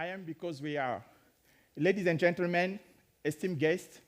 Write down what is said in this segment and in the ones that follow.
I am because we are. Ladies and gentlemen, esteemed guests,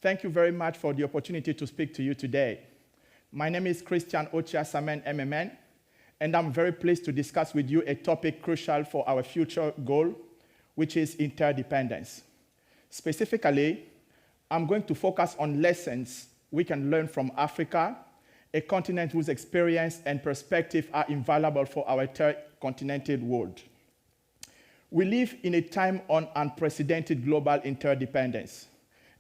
thank you very much for the opportunity to speak to you today. My name is Christian OTCHIA Samen MMN, and I'm very pleased to discuss with you a topic crucial for our future goal, which is interdependence. Specifically, I'm going to focus on lessons we can learn from Africa, a continent whose experience and perspective are invaluable for our intercontinental world. We live in a time of unprecedented global interdependence.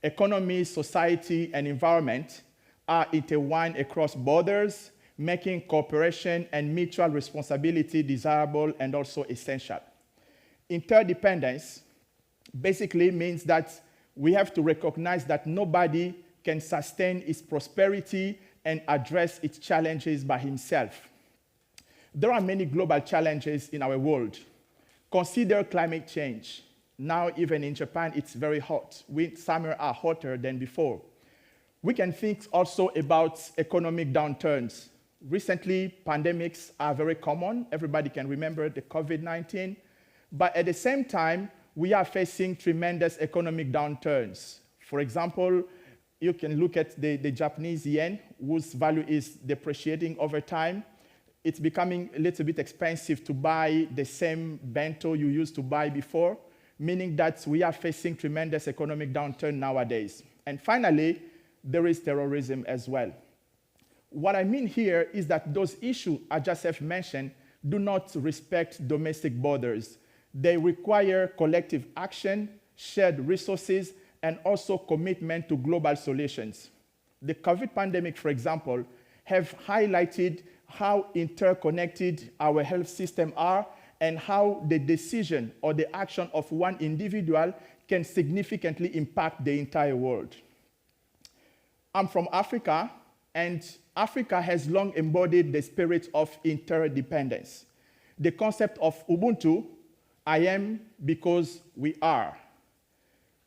Economy, society, and environment are intertwined across borders, making cooperation and mutual responsibility desirable and also essential. Interdependence basically means that we have to recognize that nobody can sustain its prosperity and address its challenges by himself. There are many global challenges in our world. Consider climate change. Now, even in Japan, it's very hot. Summer are hotter than before. We can think also about economic downturns. Recently, pandemics are very common. Everybody can remember the COVID-19. But at the same time, we are facing tremendous economic downturns. For example, you can look at the Japanese yen, whose value is depreciating over time. It's becoming a little bit expensive to buy the same bento you used to buy before, meaning that we are facing tremendous economic downturn nowadays. And finally, there is terrorism as well. What I mean here is that those issues I just have mentioned do not respect domestic borders. They require collective action, shared resources, and also commitment to global solutions. The COVID pandemic, for example, have highlighted how interconnected our health systems are and how the decision or the action of one individual can significantly impact the entire world. I'm from Africa, and Africa has long embodied the spirit of interdependence. The concept of Ubuntu, I am because we are.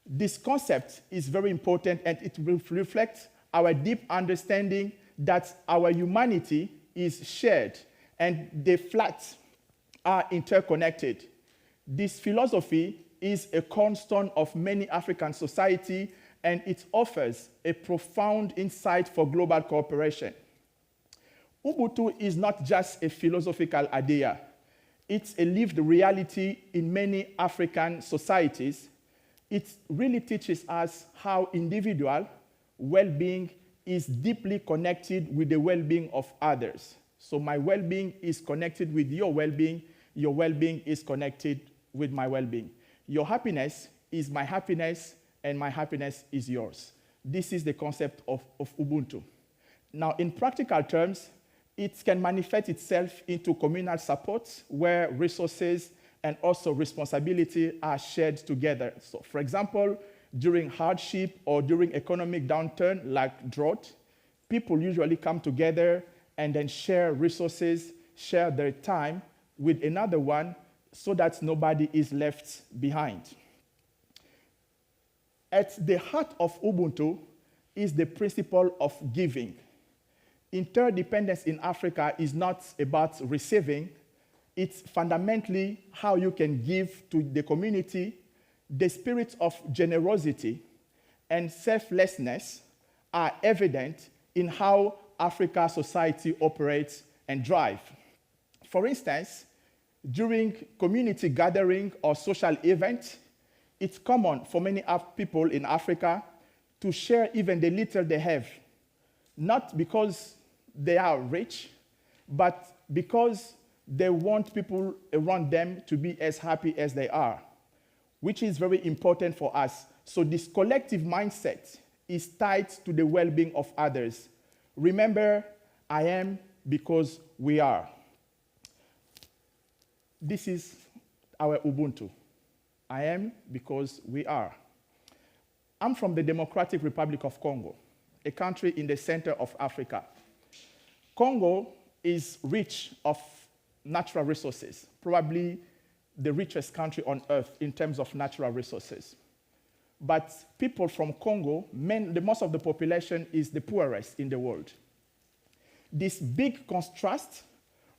This concept is very important, and it will reflect our deep understanding that our humanity is shared and the flats are interconnected. This philosophy is a cornerstone of many African societies, and it offers a profound insight for global cooperation. Ubuntu is not just a philosophical idea. It's a lived reality in many African societies. It really teaches us how individual well-being is deeply connected with the well-being of others. So my well-being is connected with your well-being is connected with my well-being. Your happiness is my happiness, and my happiness is yours. This is the concept of Ubuntu. Now, in practical terms, it can manifest itself into communal support where resources and also responsibility are shared together. So, for example, during hardship or during economic downturn like drought, people usually come together and then share resources, share their time with another one so that nobody is left behind. At the heart of Ubuntu is the principle of giving. Interdependence in Africa is not about receiving. It's fundamentally how you can give to the community. The spirit of generosity and selflessness are evident in how Africa society operates and drive. For instance, during community gathering or social events, it's common for many people in Africa to share even the little they have, not because they are rich, but because they want people around them to be as happy as they are, which is very important for us. So this collective mindset is tied to the well-being of others. Remember, I am because we are. This is our Ubuntu. I am because we are. I'm from the Democratic Republic of Congo, a country in the center of Africa. Congo is rich of natural resources, probably the richest country on earth in terms of natural resources. But people from Congo, most of the population is the poorest in the world. This big contrast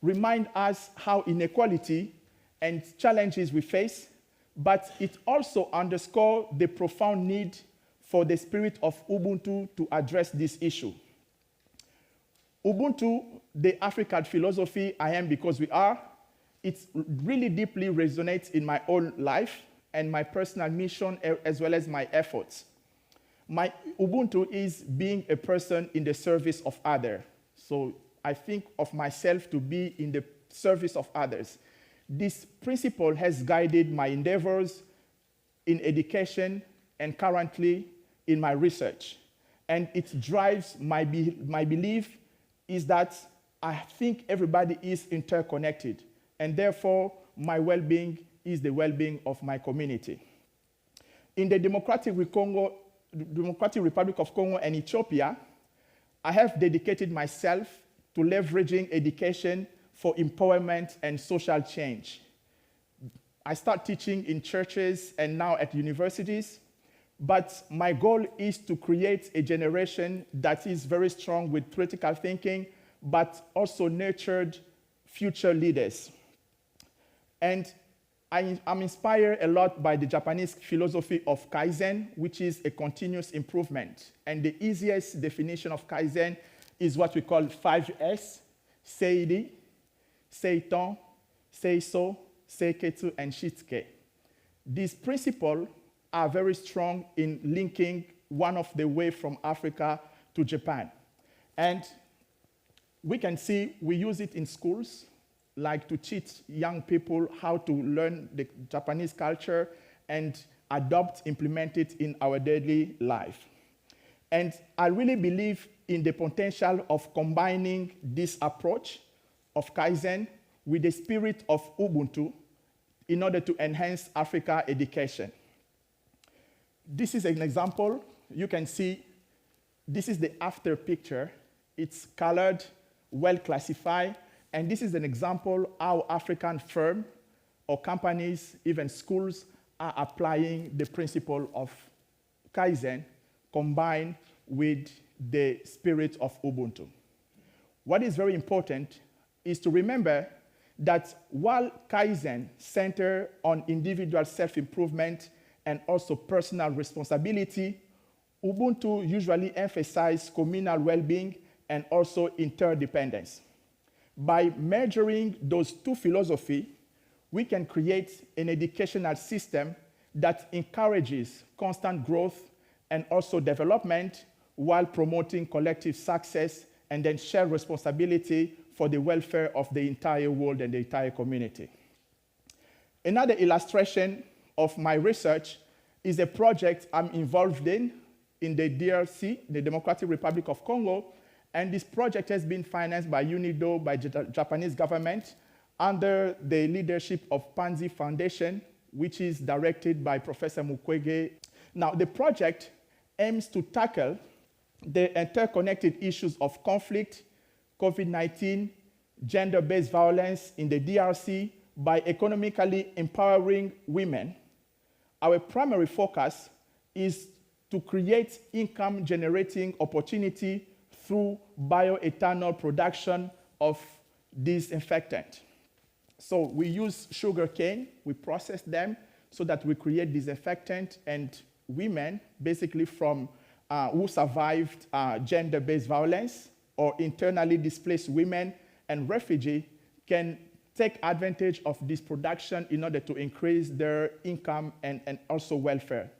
reminds us how inequality and challenges we face but it also underscores the profound need for the spirit of Ubuntu to address this issue. Ubuntu, the African philosophy, I am because we are, it really deeply resonates in my own life and my personal mission as well as my efforts. My Ubuntu is being a person in the service of others. So I think of myself to be in the service of others. This principle has guided my endeavors in education and currently in my research. And it drives my belief is that I think everybody is interconnected, and therefore my well-being is the well-being of my community. In the Democratic Republic of Congo and Ethiopia, I have dedicated myself to leveraging education for empowerment and social change. I start teaching in churches and now at universities, but my goal is to create a generation that is very strong with critical thinking, but also nurtured future leaders. And I'm inspired a lot by the Japanese philosophy of Kaizen, which is a continuous improvement. And the easiest definition of Kaizen is what we call 5S: Seiri, Seiton, Seiso, Seiketsu, and Shitsuke. These principles are very strong in linking one of the way from Africa to Japan. And we can see we use it in schools, like to teach young people how to learn the Japanese culture and implement it in our daily life. And I really believe in the potential of combining this approach of Kaizen with the spirit of Ubuntu in order to enhance Africa education. This is an example. You can see this is the after picture. It's colored, well classified, and this is an example how African firms or companies, even schools, are applying the principle of Kaizen combined with the spirit of Ubuntu. What is very important is to remember that while Kaizen centers on individual self-improvement and also personal responsibility, Ubuntu usually emphasizes communal well-being and also interdependence. By measuring those two philosophies, we can create an educational system that encourages constant growth and also development while promoting collective success and then shared responsibility for the welfare of the entire world and the entire community. Another illustration of my research is a project I'm involved in the DRC, the Democratic Republic of Congo, and this project has been financed by UNIDO, by the Japanese government, under the leadership of Panzi Foundation, which is directed by Professor Mukwege. Now, the project aims to tackle the interconnected issues of conflict, COVID-19, gender-based violence in the DRC by economically empowering women. Our primary focus is to create income-generating opportunity through bioethanol production of disinfectant. So we use sugar cane, we process them so that we create disinfectant, and women, basically from who survived gender-based violence or internally displaced women and refugees can take advantage of this production in order to increase their income and also welfare.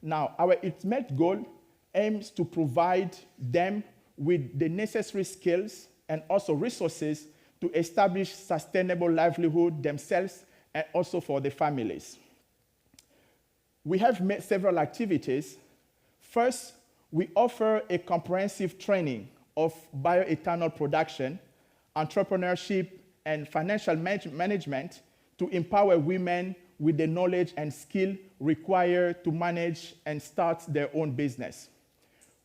Now, our ultimate goal aims to provide them with the necessary skills and also resources to establish sustainable livelihood themselves and also for their families. We have made several activities. First, we offer a comprehensive training of bioethanol production, entrepreneurship, and financial management to empower women with the knowledge and skill required to manage and start their own business.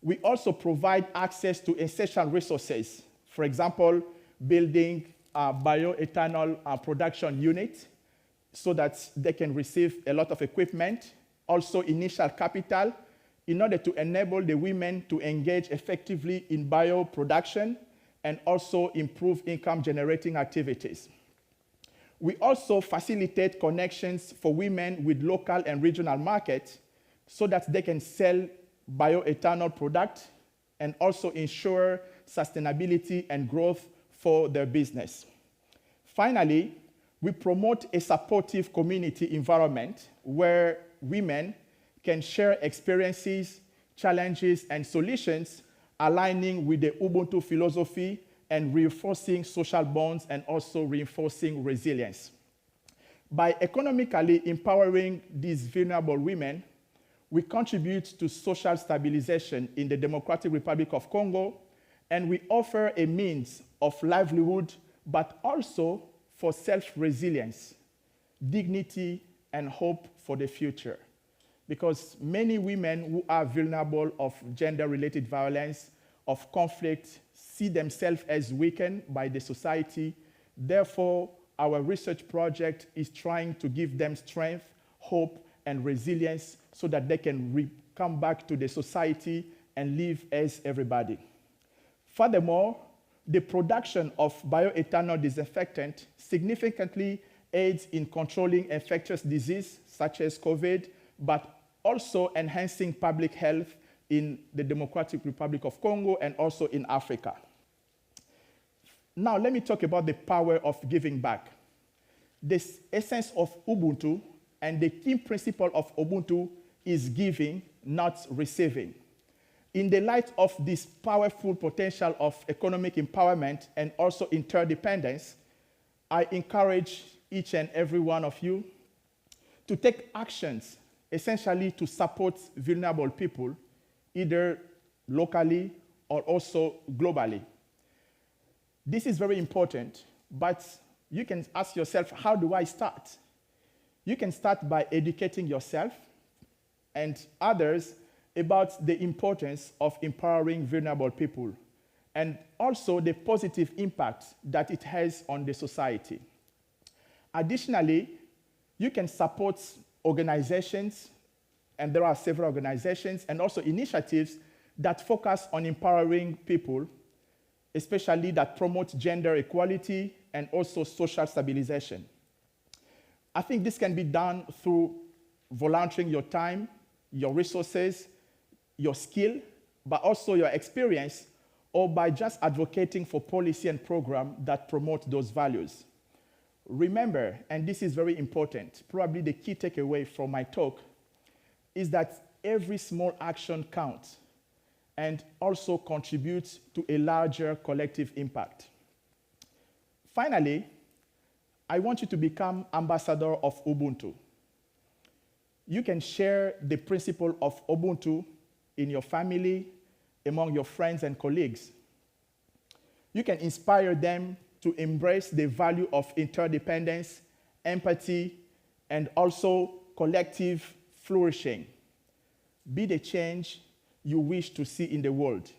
We also provide access to essential resources. For example, building a bioethanol production unit so that they can receive a lot of equipment, also initial capital, in order to enable the women to engage effectively in bioproduction and also improve income-generating activities. We also facilitate connections for women with local and regional markets so that they can sell bioethanol products and also ensure sustainability and growth for their business. Finally, we promote a supportive community environment where women can share experiences, challenges, and solutions aligning with the Ubuntu philosophy and reinforcing social bonds and also reinforcing resilience. By economically empowering these vulnerable women, we contribute to social stabilization in the Democratic Republic of Congo, and we offer a means of livelihood, but also for self-resilience, dignity, and hope for the future. Because many women who are vulnerable of gender-related violence, of conflict, see themselves as weakened by the society. Therefore, our research project is trying to give them strength, hope, and resilience so that they can come back to the society and live as everybody. Furthermore, the production of bioethanol disinfectant significantly aids in controlling infectious disease such as COVID, but also enhancing public health in the Democratic Republic of Congo and also in Africa. Now, let me talk about the power of giving back. The essence of Ubuntu and the key principle of Ubuntu is giving, not receiving. In the light of this powerful potential of economic empowerment and also interdependence, I encourage each and every one of you to take actions essentially to support vulnerable people, either locally or also globally. This is very important, but you can ask yourself, how do I start? You can start by educating yourself and others about the importance of empowering vulnerable people and also the positive impact that it has on the society. Additionally, you can support organizations, and there are several organizations and also initiatives that focus on empowering people, especially that promote gender equality and also social stabilization. I think this can be done through volunteering your time, your resources, your skill, but also your experience, or by just advocating for policy and program that promote those values. Remember, and this is very important, probably the key takeaway from my talk, is that every small action counts and also contributes to a larger collective impact. Finally, I want you to become ambassador of Ubuntu. You can share the principle of Ubuntu in your family, among your friends and colleagues. You can inspire them to embrace the value of interdependence, empathy, and also collective flourishing. Be the change you wish to see in the world.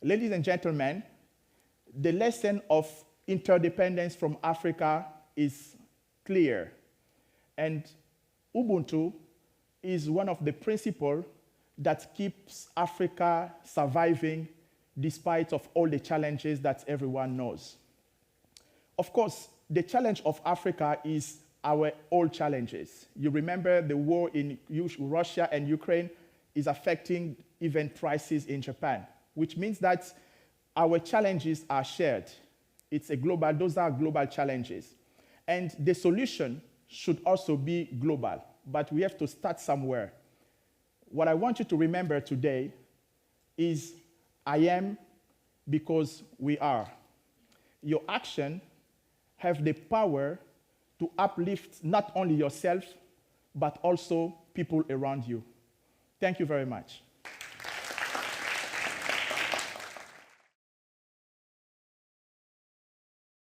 Ladies and gentlemen, the lesson of interdependence from Africa is clear, and Ubuntu is one of the principles that keeps Africa surviving despite of all the challenges that everyone knows. Of course, the challenge of Africa is our old challenges. You remember the war in Russia and Ukraine is affecting even prices in Japan, which means that our challenges are shared. Those are global challenges. And the solution should also be global, but we have to start somewhere. What I want you to remember today is I am because we are. Your action have the power to uplift not only yourself, but also people around you. Thank you very much.